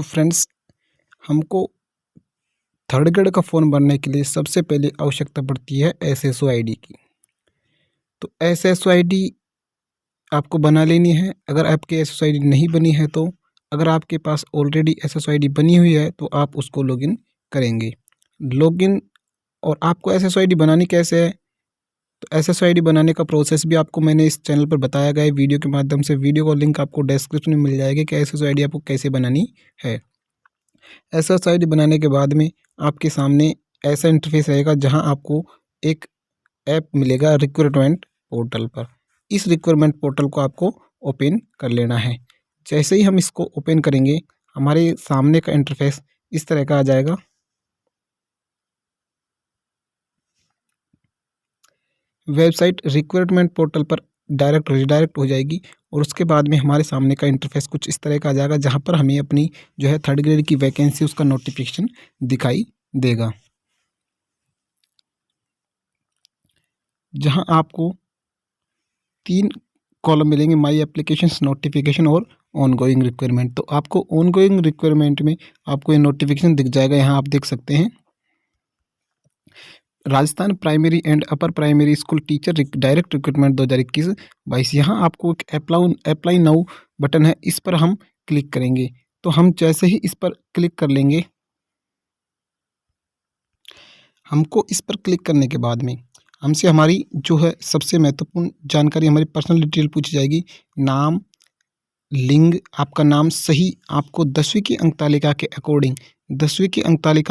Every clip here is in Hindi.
फ्रेंड्स, हमको थर्ड ग्रेड का फ़ोन बनने के लिए सबसे पहले आवश्यकता पड़ती है एसएसओ आईडी की। तो एसएसओ आईडी आपको बना लेनी है। अगर आपकी एसएसओ आईडी नहीं बनी है तो अगर आपके पास ऑलरेडी एसएसओ आईडी बनी हुई है तो आप उसको लॉगिन करेंगे। लॉगिन और आपको एसएसओ आईडी बनानी कैसे है, तो एसएसओ आईडी बनाने का प्रोसेस भी आपको मैंने इस चैनल पर बताया गया है वीडियो के माध्यम से। वीडियो का लिंक आपको डिस्क्रिप्शन में मिल जाएगा कि एसएसओ आईडी आपको कैसे बनानी है। एसएसओ आईडी बनाने के बाद में आपके सामने ऐसा इंटरफेस रहेगा जहां आपको एक ऐप मिलेगा रिक्रूटमेंट पोर्टल पर। इस रिक्रूटमेंट पोर्टल को आपको ओपन कर लेना है। जैसे ही हम इसको ओपन करेंगे हमारे सामने का इंटरफेस इस तरह का आ जाएगा। वेबसाइट रिक्रूटमेंट पोर्टल पर रिडायरेक्ट हो जाएगी और उसके बाद में हमारे सामने का इंटरफेस कुछ इस तरह का आ जाएगा जहां पर हमें अपनी जो है थर्ड ग्रेड की वैकेंसी उसका नोटिफिकेशन दिखाई देगा, जहां आपको 3 कॉलम मिलेंगे, माई एप्लीकेशंस, नोटिफिकेशन और ऑनगोइंग रिक्वायरमेंट। तो आपको ऑनगोइंग रिक्वायरमेंट में आपको ये नोटिफिकेशन दिख जाएगा। यहाँ आप देख सकते हैं Rajasthan primary and upper primary school teacher direct recruitment 2021-22। यहाँ आपको एक अप्लाई नाउ बटन है, इस पर हम क्लिक करेंगे। तो हम जैसे ही इस पर क्लिक कर लेंगे, हमको इस पर क्लिक करने के बाद में हमसे हमारी जो है सबसे महत्वपूर्ण जानकारी, हमारी पर्सनल डिटेल पूछी जाएगी। नाम, लिंग, आपका नाम सही, आपको 10वीं की अंक तालिका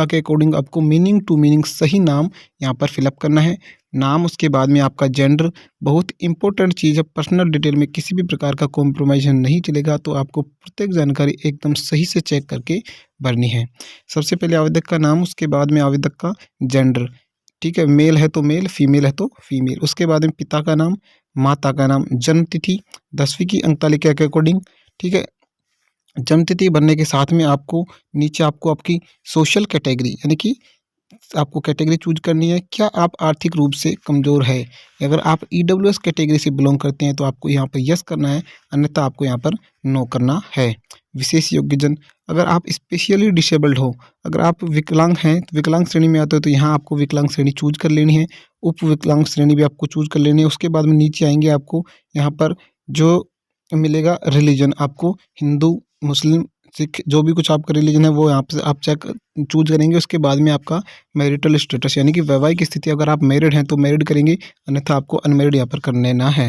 के अकॉर्डिंग आपको मीनिंग टू मीनिंग सही नाम यहाँ पर फिलअप करना है। नाम, उसके बाद में आपका जेंडर, बहुत इंपॉर्टेंट चीज़ है। पर्सनल डिटेल में किसी भी प्रकार का कॉम्प्रोमाइज़ नहीं चलेगा, तो आपको प्रत्येक जानकारी एकदम सही से चेक करके भरनी है। सबसे पहले आवेदक का नाम, उसके बाद में आवेदक का जेंडर, ठीक है, मेल है तो मेल, फीमेल है तो फीमेल। उसके बाद में पिता का नाम, माता का नाम, जन्म तिथि 10वीं की अंक तालिका के अकॉर्डिंग, ठीक है। जन्म तिथि भरने के साथ में आपको नीचे आपको आपकी सोशल कैटेगरी यानी कि आपको कैटेगरी चूज करनी है। क्या आप आर्थिक रूप से कमज़ोर है? अगर आप ईडब्ल्यूएस कैटेगरी से बिलोंग करते हैं तो आपको यहाँ पर यस करना है, अन्यथा आपको यहाँ पर नो करना है। विशेष योग्यजन, अगर आप स्पेशली डिसेबल्ड हो, अगर आप विकलांग हैं तो विकलांग श्रेणी में आते हो तो यहाँ आपको विकलांग श्रेणी चूज कर लेनी है। उप विकलांग श्रेणी भी आपको चूज कर लेनी है। उसके बाद में नीचे आएंगे, आपको यहाँ पर जो मिलेगा रिलीजन, आपको हिंदू, मुस्लिम, सिख, जो भी कुछ आपका रिलीजन है वो यहाँ पे आप चूज करेंगे। उसके बाद में आपका मैरिटल स्टेटस यानी कि वैवाहिक स्थिति, अगर आप मैरिड हैं तो मैरिड करेंगे, अन्यथा आपको अनमैरिड यहाँ पर कर लेना है।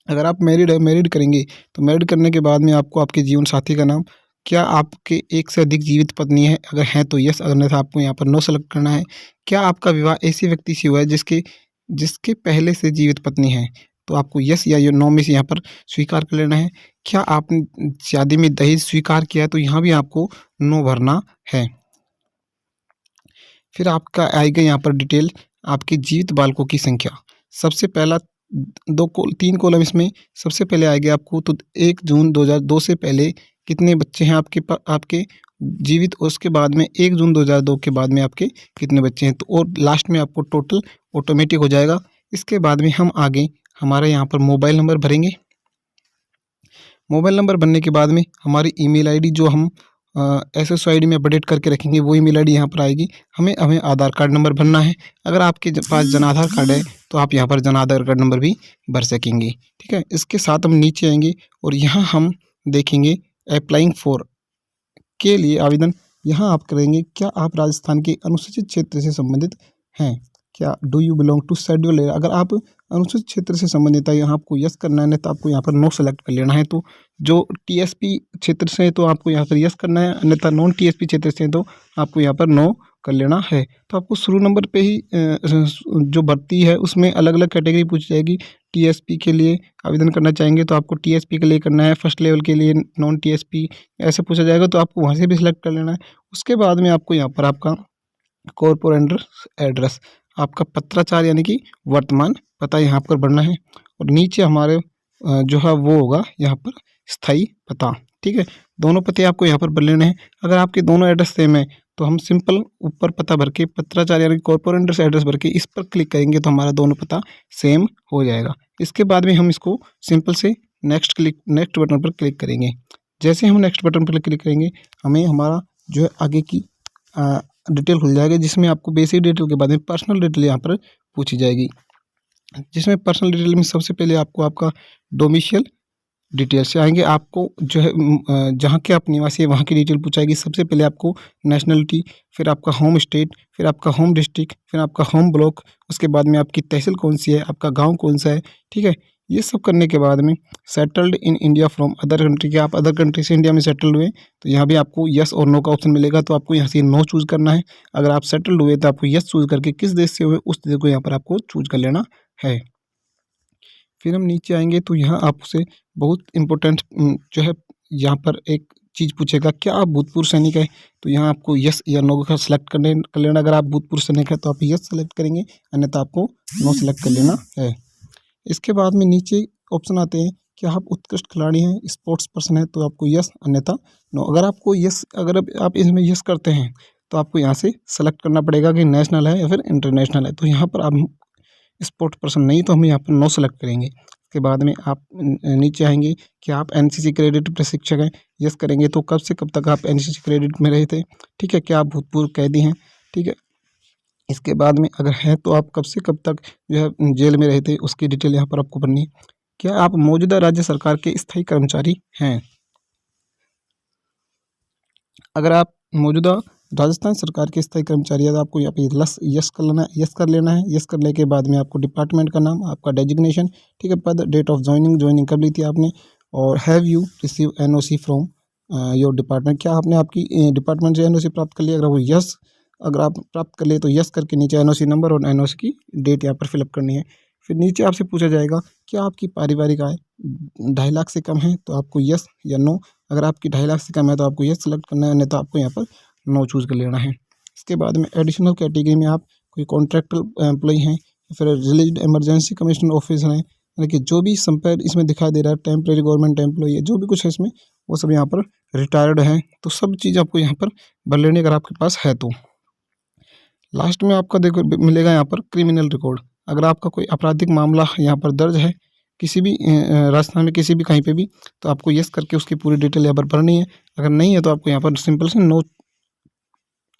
अगर आप मैरिड है, मैरिड करेंगे तो मैरिड करने के बाद में आपको आपके जीवन साथी का नाम, क्या आपके एक से अधिक जीवित पत्नी है? अगर हैं तो यस, अन्यथा आपको यहाँ पर नो सेलेक्ट करना है। क्या आपका विवाह ऐसे व्यक्ति से हुआ है जिसके पहले से जीवित पत्नी है? तो आपको यस या नो में से यहाँ पर स्वीकार कर लेना है। क्या आपने शादी में दहेज स्वीकार किया है? तो यहाँ भी आपको नो भरना है। फिर आपका आएगा यहाँ पर डिटेल, आपके जीवित बालकों की संख्या। सबसे पहला 3 कॉलम इसमें सबसे पहले आएगा आपको, तो 1 जून 2002 से पहले कितने बच्चे हैं आपके जीवित, और उसके बाद में 1 जून 2002 के बाद में आपके कितने बच्चे हैं, तो और लास्ट में आपको टोटल ऑटोमेटिक हो जाएगा। इसके बाद में हम आगे हमारे यहाँ पर मोबाइल नंबर भरेंगे। मोबाइल नंबर भरने के बाद में हमारी ईमेल आईडी जो हम एसएसओ आईडी में अपडेट करके रखेंगे वो ईमेल आईडी यहाँ पर आएगी। हमें आधार कार्ड नंबर भरना है। अगर आपके पास जन आधार कार्ड है तो आप यहाँ पर जन आधार कार्ड नंबर भी भर सकेंगे, ठीक है। इसके साथ हम नीचे आएंगे और यहाँ हम देखेंगे अप्लाइंग फॉर के लिए आवेदन। यहाँ आप करेंगे, क्या आप राजस्थान के अनुसूचित क्षेत्र से संबंधित हैं? क्या do you belong to schedule area? अगर आप अनुसूचित क्षेत्र से संबंधित है यहाँ आपको यस करना है, नहीं तो आपको यहाँ पर नो सेलेक्ट कर लेना है। तो जो टीएसपी क्षेत्र से है तो आपको यहाँ पर यस करना है, अन्यथा नॉन टीएसपी क्षेत्र से है तो आपको यहाँ पर नो कर लेना है। तो आपको शुरू नंबर पे ही जो भर्ती है उसमें अलग अलग कैटेगरी पूछी जाएगी। टीएसपी के लिए आवेदन करना चाहेंगे तो आपको टीएसपी के लिए करना है, फर्स्ट लेवल के लिए नॉन टीएसपी ऐसे पूछा जाएगा तो आपको वहाँ से भी सिलेक्ट कर लेना है। उसके बाद में आपको यहाँ पर आपका कॉर्पोरेट एड्रेस, आपका पत्राचार यानी कि वर्तमान पता यहाँ पर भरना है, और नीचे हमारे जो है वो होगा यहाँ पर स्थायी पता, ठीक है। दोनों पते आपको यहाँ पर भर लेने हैं। अगर आपके दोनों एड्रेस सेम है तो हम सिंपल ऊपर पता भर के पत्राचार यानी कॉर्पोरेट एड्रेस भर के इस पर क्लिक करेंगे तो हमारा दोनों पता सेम हो जाएगा। इसके बाद में हम इसको सिंपल से नेक्स्ट बटन पर क्लिक करेंगे। जैसे हम नेक्स्ट बटन पर क्लिक करेंगे हमें हमारा जो है आगे की डिटेल खुल जाएगा, जिसमें आपको बेसिक डिटेल के बाद में पर्सनल डिटेल यहाँ पर पूछी जाएगी। जिसमें पर्सनल डिटेल में सबसे पहले आपको आपका डोमिशियल डिटेल से आएंगे, आपको जो है जहाँ के आप निवासी है वहाँ की डिटेल पूछाएगी। सबसे पहले आपको नेशनलिटी, फिर आपका होम स्टेट, फिर आपका होम डिस्ट्रिक्ट, फिर आपका होम ब्लॉक, उसके बाद में आपकी तहसील कौन सी है, आपका गांव कौन सा है। ठीक है, ये सब करने के बाद में settled in India from other country के, आप अदर कंट्री से इंडिया में सेटल्ड हुए तो यहाँ भी आपको यस और नो का ऑप्शन मिलेगा, तो आपको यहाँ से नो चूज़ करना है। अगर आप सेटल्ड हुए तो आपको यस चूज़ करके किस देश से हुए उस देश को यहाँ पर आपको चूज कर लेना है। फिर हम नीचे आएंगे तो यहाँ आपसे बहुत इम्पोर्टेंट जो है यहाँ पर एक चीज़ पूछेगा, क्या आप भूतपूर्व सैनिक है, तो यहाँ आपको यस या नो का सिलेक्ट कर लेना। अगर आप भूतपूर्व सैनिक है तो आप यस सेलेक्ट करेंगे, अन्यथा आपको नो सेलेक्ट कर लेना है। इसके बाद में नीचे ऑप्शन आते हैं कि आप उत्कृष्ट खिलाड़ी हैं, स्पोर्ट्स पर्सन है, तो आपको यस अन्यथा नो। अगर आपको यस, अगर आप इसमें यस करते हैं तो आपको यहाँ से सेलेक्ट करना पड़ेगा कि नेशनल है या फिर इंटरनेशनल है। तो यहाँ पर आप स्पोर्ट्स पर्सन नहीं, तो हम यहाँ पर नो सेलेक्ट करेंगे। उसके बाद में आप नीचे आएंगे कि आप एनसीसी क्रेडिट प्रशिक्षक हैं, यस करेंगे। तो कब से कब तक आप एनसीसी क्रेडिट में रहे थे, ठीक है, क्या आप भूतपूर्व कैदी हैं, ठीक है। इसके बाद में अगर है तो आप कब से कब तक जो है जेल में रहे थे, उसकी डिटेल यहाँ पर आपको भरनी है। क्या आप मौजूदा राज्य सरकार के स्थायी कर्मचारी हैं। अगर आप मौजूदा राजस्थान सरकार के स्थायी कर्मचारी है तो आपको यहाँ पे यस कर लेना है। यस कर लेना है। यस करने के बाद में आपको डिपार्टमेंट का नाम, आपका डेजिग्नेशन, ठीक है, पद, डेट ऑफ ज्वाइनिंग कब ली थी आपने, और have you receive NOC from your department, क्या आपने आपकी डिपार्टमेंट से एनओसी प्राप्त कर लिया। अगर वो यस, अगर आप प्राप्त कर लिए तो यस करके नीचे एनओसी नंबर और एनओसी की डेट यहाँ पर फिलअप करनी है। फिर नीचे आपसे पूछा जाएगा क्या आपकी पारिवारिक आय 2.5 लाख से कम है, तो आपको यस या नो। अगर आपकी 2.5 लाख से कम है तो आपको यस सेलेक्ट करना है, नहीं तो आपको यहाँ पर नो चूज़ कर लेना है। इसके बाद में एडिशनल कैटेगरी में आप कोई कॉन्ट्रैक्टल एम्प्लॉई हैं, फिर रिलीज इमरजेंसी कमिश्नर ऑफिसर हैं, यानी कि जो भी संपेयर इसमें दिखाई दे रहा है, टेम्प्रेरी गवर्नमेंट एम्प्लॉई है, जो भी कुछ है इसमें वो सब यहाँ पर रिटायर्ड हैं। तो सब चीज़ आपको यहाँ पर भर लेनी अगर आपके पास है तो। लास्ट में आपका देखो मिलेगा यहाँ पर क्रिमिनल रिकॉर्ड। अगर आपका कोई आपराधिक मामला यहाँ पर दर्ज है किसी भी राजस्थान में किसी भी कहीं पे भी, तो आपको यस करके उसकी पूरी डिटेल यहाँ पर भरनी है। अगर नहीं है तो आपको यहाँ पर सिंपल से नो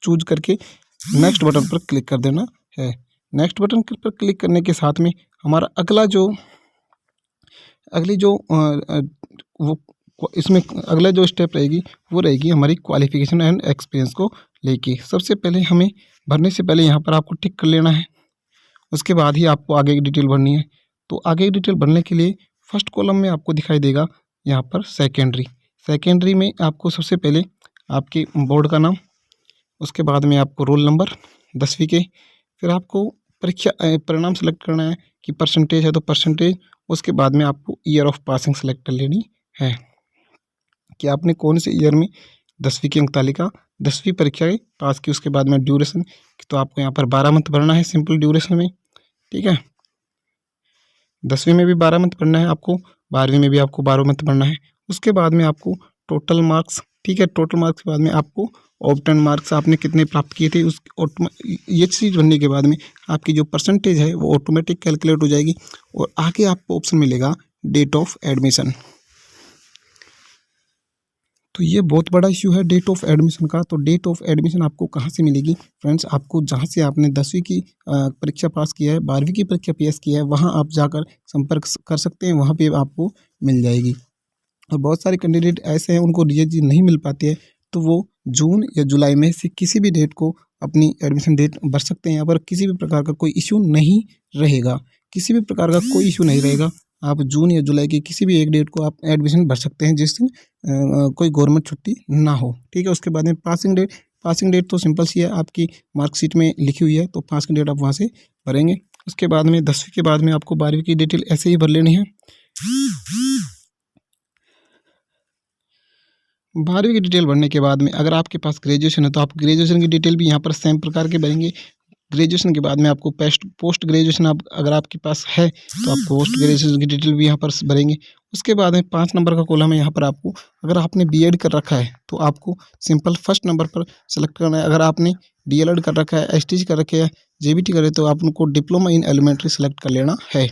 चूज करके नेक्स्ट बटन पर क्लिक कर देना है। नेक्स्ट बटन पर क्लिक करने के साथ में हमारा इसमें अगला जो स्टेप रहेगी वो रहेगी हमारी क्वालिफिकेशन एंड एक्सपीरियंस को लेके। सबसे पहले हमें भरने से पहले यहाँ पर आपको टिक कर लेना है, उसके बाद ही आपको आगे की डिटेल भरनी है। तो आगे की डिटेल भरने के लिए फर्स्ट कॉलम में आपको दिखाई देगा यहाँ पर सेकेंडरी में आपको सबसे पहले आपके बोर्ड का नाम, उसके बाद में आपको रोल नंबर 10वीं के, फिर आपको परीक्षा परिणाम सेलेक्ट करना है कि परसेंटेज है तो परसेंटेज, उसके बाद में आपको ईयर ऑफ पासिंग सेलेक्ट कर लेनी है कि आपने कौन से ईयर में 10वीं की अंक तालिका 10वीं परीक्षा पास की। उसके बाद में ड्यूरेशन, तो आपको यहाँ पर 12 मंथ भरना है सिंपल ड्यूरेशन में, ठीक है। 10वीं में भी 12 मंथ भरना है आपको, 12वीं में भी आपको 12 मंथ भरना है। उसके बाद में आपको टोटल मार्क्स, ठीक है, टोटल मार्क्स के बाद में आपको ऑब्टेन मार्क्स आपने कितने प्राप्त किए थे, उस ये चीज़ बनने के बाद में आपकी जो परसेंटेज है वो ऑटोमेटिक कैलकुलेट हो जाएगी और आगे आपको ऑप्शन मिलेगा डेट ऑफ एडमिशन। तो ये बहुत बड़ा इश्यू है डेट ऑफ एडमिशन का। तो डेट ऑफ एडमिशन आपको कहाँ से मिलेगी फ्रेंड्स, आपको जहाँ से आपने 10वीं की परीक्षा पास किया है, 12वीं की परीक्षा पास किया है, वहाँ आप जाकर संपर्क कर सकते हैं, वहाँ पे आपको मिल जाएगी। और बहुत सारे कैंडिडेट ऐसे हैं उनको ये चीज़ नहीं मिल पाती है, तो वो जून या जुलाई में से किसी भी डेट को अपनी एडमिशन डेट भर सकते हैं। यहाँ पर किसी भी प्रकार का कोई इश्यू नहीं रहेगा, किसी भी प्रकार का कोई इश्यू नहीं रहेगा। आप जून या जुलाई की किसी भी एक डेट को आप एडमिशन भर सकते हैं जिस दिन कोई गवर्नमेंट छुट्टी ना हो, ठीक है। उसके बाद में पासिंग डेट तो सिंपल सी है, आपकी मार्कशीट में लिखी हुई है, तो पासिंग डेट आप वहाँ से भरेंगे। उसके बाद में 10वीं के बाद में आपको 12वीं की डिटेल ऐसे ही भर लेनी है। 12वीं की डिटेल भरने के बाद में अगर आपके पास ग्रेजुएशन है तो आप ग्रेजुएशन की डिटेल भी यहाँ पर सेम प्रकार के भरेंगे। ग्रेजुएशन के बाद में आपको पोस्ट ग्रेजुएशन अगर आपके पास है तो आप पोस्ट ग्रेजुएशन की डिटेल भी यहाँ पर भरेंगे। उसके बाद में 5 नंबर का कॉलम है, यहाँ पर आपको अगर आपने बीएड कर रखा है तो आपको सिंपल फर्स्ट नंबर पर सेलेक्ट करना है। अगर आपने डीएलएड कर रखा है, एसटीजी कर रखे है, जेबीटी करे तो आप उनको डिप्लोमा इन एलिमेंट्री सेलेक्ट कर लेना है,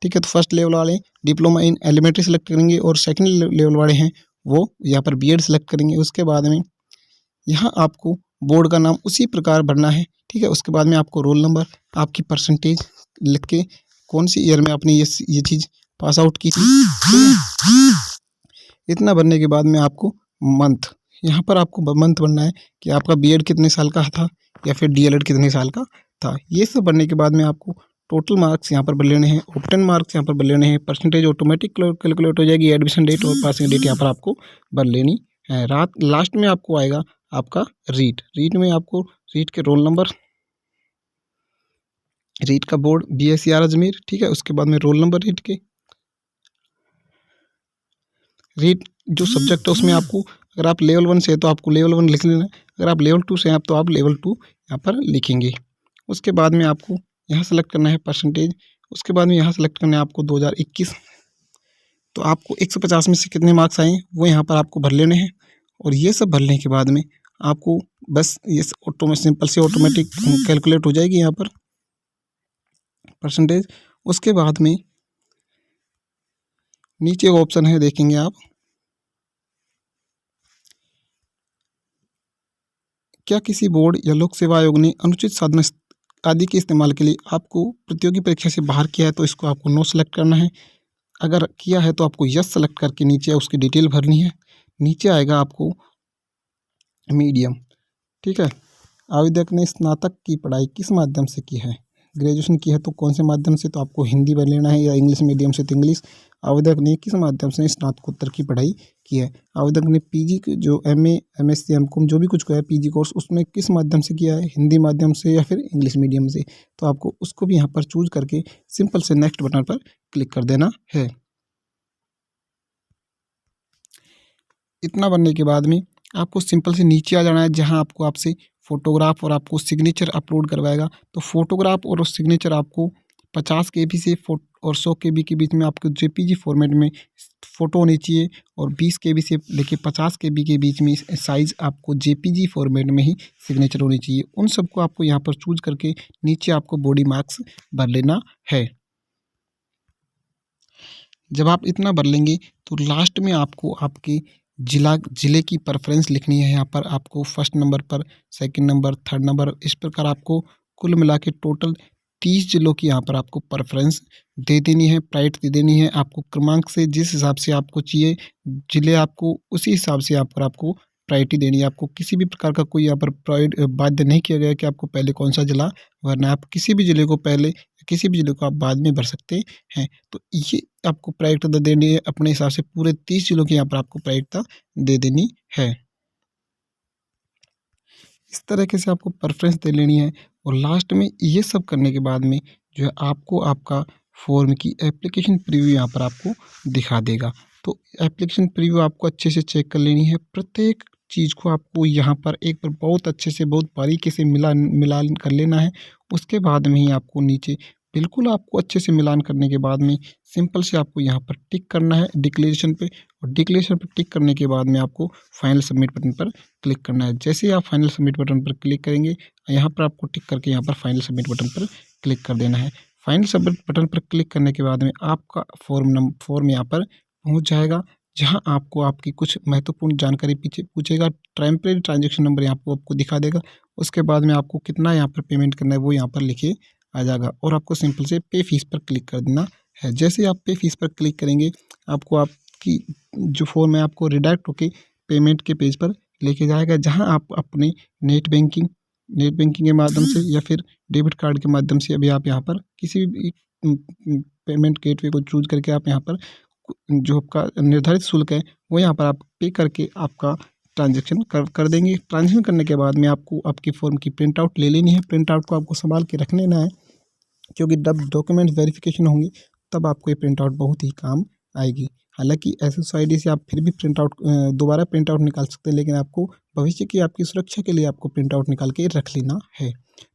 ठीक है। तो फर्स्ट लेवल वाले डिप्लोमा इन एलिमेंट्री सेलेक्ट करेंगे और सेकंड लेवल वाले हैं वो यहाँ पर बीएड सेलेक्ट करेंगे। उसके बाद में यहाँ आपको बोर्ड का नाम उसी प्रकार भरना है, ठीक है। उसके बाद में आपको रोल नंबर, आपकी परसेंटेज लिख के कौन सी ईयर में आपने ये चीज़ पास आउट की थी, ठीक है। इतना भरने के बाद में आपको मंथ, यहाँ पर आपको मंथ भरना है कि आपका बीएड कितने साल का था या फिर डीएलएड कितने साल का था। ये सब भरने के बाद में आपको टोटल मार्क्स यहाँ पर भर लेने हैं, ऑब्टेन मार्क्स यहाँ पर भर लेने हैं, परसेंटेज ऑटोमेटिक कैलकुलेट हो जाएगी, एडमिशन डेट और पासिंग डेट यहाँ पर आपको भर लेनी है। लास्ट में आपको आएगा आपका रीट में आपको रीट के रोल नंबर, रीट का बोर्ड BSER अजमेर, ठीक है। उसके बाद में रोल नंबर रीट जो सब्जेक्ट है उसमें आपको, अगर आप लेवल 1 से है तो आपको लेवल 1 लिख लेना है, अगर आप लेवल 2 से हैं तो आप लेवल 2 यहाँ पर लिखेंगे। उसके बाद में आपको यहाँ सेलेक्ट करना है परसेंटेज। उसके बाद में यहाँ सेलेक्ट करना है आपको 2021, तो आपको 150 में से कितने मार्क्स आए वो यहाँ पर आपको भर लेने हैं। और ये सब भरने के बाद में आपको बस ये सिंपल से ऑटोमेटिक कैलकुलेट हो जाएगी यहाँ पर परसेंटेज। उसके बाद में नीचे ऑप्शन है, देखेंगे आप, क्या किसी बोर्ड या लोक सेवा आयोग ने अनुचित साधन आदि के इस्तेमाल के लिए आपको प्रतियोगी परीक्षा से बाहर किया है, तो इसको आपको नो सेलेक्ट करना है। अगर किया है तो आपको यस सेलेक्ट करके नीचे उसकी डिटेल भरनी है। नीचे आएगा आपको मीडियम, ठीक है। आवेदक ने स्नातक की पढ़ाई किस माध्यम से की है, ग्रेजुएशन की है तो कौन से माध्यम से, तो आपको हिंदी भर लेना है, या इंग्लिश मीडियम से तो इंग्लिश। आवेदक ने किस माध्यम से स्नातकोत्तर की पढ़ाई की है, आवेदक ने पीजी जो MA MSc MCOM जो भी कुछ किया है पीजी कोर्स, उसमें किस माध्यम से किया है, हिंदी माध्यम से या फिर इंग्लिश मीडियम से, तो आपको उसको भी यहाँ पर चूज करके सिंपल से नेक्स्ट बटन पर क्लिक कर देना है। इतना बनने के बाद में आपको सिंपल से नीचे आ जाना है, जहां आपको आपसे फ़ोटोग्राफ और आपको सिग्नेचर अपलोड करवाएगा। तो फ़ोटोग्राफ और सिग्नेचर आपको 50 KB से और 100 KB के बीच में आपको JPG फॉर्मेट में फ़ोटो होनी चाहिए, और 20 KB से लेके 50 KB के बीच में साइज़ आपको JPG फॉर्मेट में ही सिग्नेचर होनी चाहिए। उन सबको आपको यहाँ पर चूज करके नीचे आपको बॉडी मार्क्स भर लेना है। जब आप इतना भर लेंगे तो लास्ट में आपको आपके ज़िले की प्रेफरेंस लिखनी है। यहाँ पर आपको फर्स्ट नंबर पर, सेकंड नंबर, थर्ड नंबर, इस प्रकार आपको कुल मिला के टोटल 30 ज़िलों की यहाँ पर आपको प्रेफरेंस दे देनी है, प्रायोरिटी दे देनी है। आपको क्रमांक से जिस हिसाब से आपको चाहिए ज़िले, आपको उसी हिसाब से यहाँ पर आपको प्रायोरिटी देनी है। आपको किसी भी प्रकार का कोई यहाँ पर बाध्य नहीं किया गया कि आपको पहले कौन सा ज़िला भरना है। आप किसी भी ज़िले को पहले, किसी भी ज़िले को आप बाद में भर सकते हैं। तो ये आपको प्रायोरिटी देनी है अपने हिसाब से, पूरे 30 ज़िलों की यहाँ पर आपको प्रायोरिटी दे देनी है। इस तरीके से आपको प्रेफरेंस दे लेनी है। और लास्ट में ये सब करने के बाद में जो है आपको आपका फॉर्म की एप्लीकेशन प्रीव्यू यहाँ पर आपको दिखा देगा। तो एप्लीकेशन प्रीव्यू आपको अच्छे से चेक कर लेनी है। प्रत्येक चीज़ को आपको यहाँ पर एक बार बहुत अच्छे से, बहुत बारीकी से मिलान कर लेना है। उसके बाद में ही आपको नीचे बिल्कुल आपको अच्छे से मिलान करने के बाद में सिंपल से आपको यहाँ पर टिक करना है डिक्लेरेशन पे, और डिक्लेरेशन पर टिक करने के बाद में आपको फाइनल सबमिट बटन पर क्लिक करना है। जैसे ही आप फाइनल सबमिट बटन पर क्लिक करेंगे, यहाँ पर आपको टिक करके यहाँ पर फाइनल सबमिट बटन पर क्लिक कर देना है। फाइनल सबमिट बटन पर क्लिक करने के बाद में आपका फॉर्म यहाँ पर पहुँच जाएगा, जहाँ आपको आपकी कुछ महत्वपूर्ण जानकारी पीछे पूछेगा। टेम्परेरी ट्रांजेक्शन नंबर यहाँ पर आपको दिखा देगा। उसके बाद में आपको कितना यहाँ पर पेमेंट करना है वो यहाँ पर लिखे आ जाएगा, और आपको सिंपल से पे फीस पर क्लिक कर देना है। जैसे आप पे फीस पर क्लिक करेंगे, आपको आपकी जो फॉर्म है आपको रिडायरेक्ट होके पेमेंट के पेज पर लेके जाएगा, जहां आप अपने नेट बैंकिंग के माध्यम से या फिर डेबिट कार्ड के माध्यम से, अभी आप यहाँ पर किसी भी पेमेंट गेटवे को चूज करके आप यहाँ पर जो आपका निर्धारित शुल्क है वो यहाँ पर आप पे करके आपका ट्रांजेक्शन कर देंगे। ट्रांजेक्शन करने के बाद में आपको आपकी फॉर्म की प्रिंट आउट ले लेनी है। प्रिंट आउट को आपको संभाल के रख लेना है, क्योंकि जब डॉक्यूमेंट वेरिफिकेशन होंगी तब आपको ये प्रिंट आउट बहुत ही काम आएगी। हालांकि SSID से आप फिर भी प्रिंट आउट दोबारा प्रिंट आउट निकाल सकते हैं, लेकिन आपको भविष्य की आपकी सुरक्षा के लिए आपको प्रिंट आउट निकाल के रख लेना है।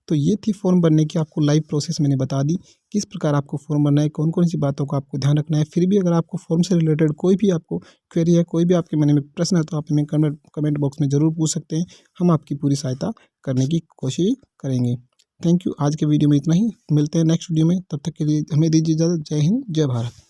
तो ये थी फॉर्म भरने की आपको लाइव प्रोसेस मैंने बता दी, किस प्रकार आपको फॉर्म भरना है, कौन कौन सी बातों का आपको ध्यान रखना है। फिर भी अगर आपको फॉर्म से रिलेटेड कोई भी आपको क्वेरी है, कोई भी आपके मन में प्रश्न है, तो आप हमें कमेंट बॉक्स में ज़रूर पूछ सकते हैं। हम आपकी पूरी सहायता करने की कोशिश करेंगे। Thank you. आज के वीडियो में इतना ही, मिलते हैं नेक्स्ट वीडियो में। तब तक के लिए हमें दीजिए इजाज़त। जय हिंद, जय भारत।